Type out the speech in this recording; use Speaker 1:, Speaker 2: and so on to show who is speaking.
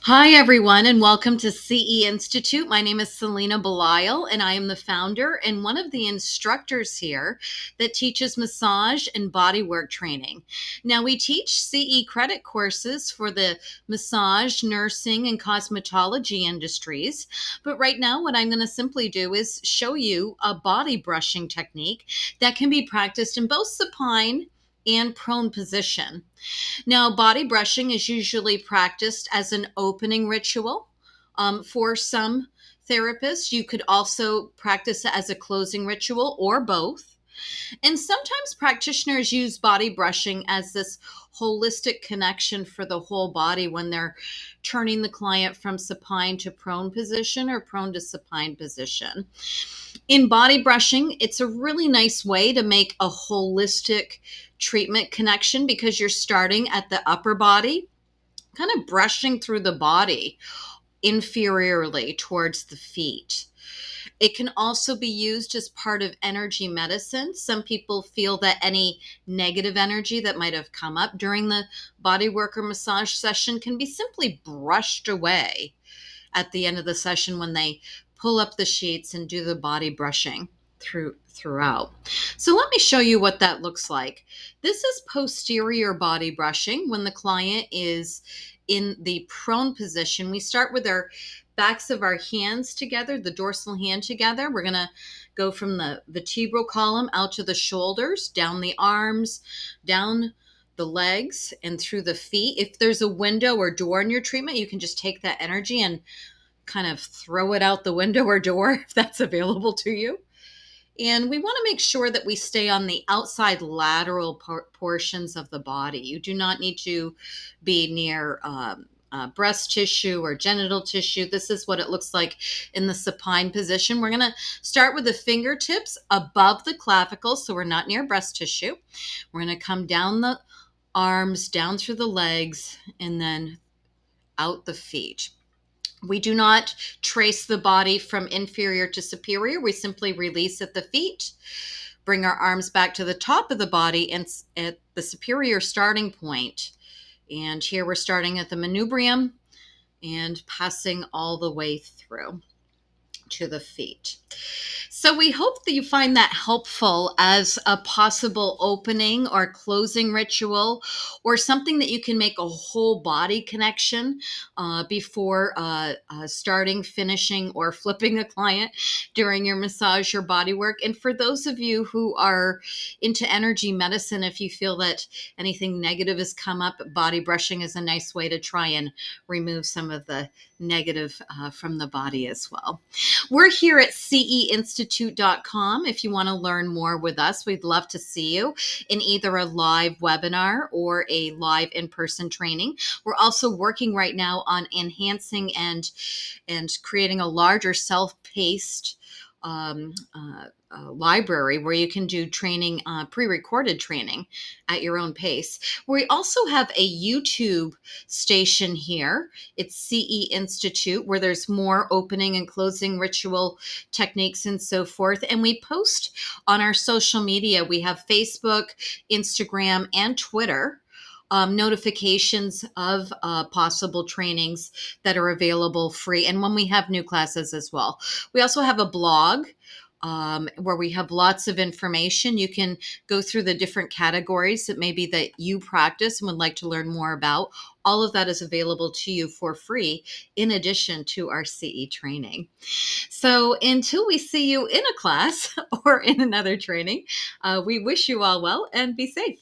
Speaker 1: Hi, everyone, and welcome to CE Institute. My name is Selena Belisle, and I am the founder and one of the instructors here that teaches massage and bodywork training. Now, we teach CE credit courses for the massage, nursing, and cosmetology industries. But right now, what I'm going to simply do is show you a body brushing technique that can be practiced in both supine and prone position. Now, body brushing is usually practiced as an opening ritual. For some therapists, you could also practice it as a closing ritual or both. And sometimes practitioners use body brushing as this holistic connection for the whole body when they're turning the client from supine to prone position or prone to supine position. In body brushing, it's a really nice way to make a holistic treatment connection because you're starting at the upper body, kind of brushing through the body inferiorly towards the feet. It can also be used as part of energy medicine. Some people feel that any negative energy that might have come up during the body work or massage session can be simply brushed away at the end of the session when they pull up the sheets and do the body brushing throughout. So let me show you what that looks like. This is posterior body brushing when the client is in the prone position. We start with our backs of our hands together, the dorsal hand together. We're going to go from the vertebral column out to the shoulders, down the arms, down the legs, and through the feet. If there's a window or door in your treatment, you can just take that energy and kind of throw it out the window or door if that's available to you. And we want to make sure that we stay on the outside lateral portions of the body. You do not need to be near breast tissue or genital tissue. This is what it looks like in the supine position. We're going to start with the fingertips above the clavicle, so we're not near breast tissue. We're going to come down the arms, down through the legs, and then out the feet. We do not trace the body from inferior to superior. We simply release at the feet, bring our arms back to the top of the body and at the superior starting point. And here we're starting at the manubrium and passing all the way through to the feet. So we hope that you find that helpful as a possible opening or closing ritual or something that you can make a whole body connection before starting, finishing, or flipping a client during your massage or body work. And for those of you who are into energy medicine, if you feel that anything negative has come up, body brushing is a nice way to try and remove some of the negative from the body as well. We're here at ceinstitute.com. If you want to learn more with us, we'd love to see you in either a live webinar or a live in-person training. We're also working right now on enhancing and creating a larger self-paced library where you can do training, pre-recorded training at your own pace. We also have a YouTube station here. It's CE Institute, where there's more opening and closing ritual techniques and so forth. And we post on our social media. We have Facebook, Instagram, and Twitter. Notifications of possible trainings that are available free, and when we have new classes as well. We also have a blog where we have lots of information. You can go through the different categories that maybe that you practice and would like to learn more about. All of that is available to you for free in addition to our CE training. So until we see you in a class or in another training, we wish you all well and be safe.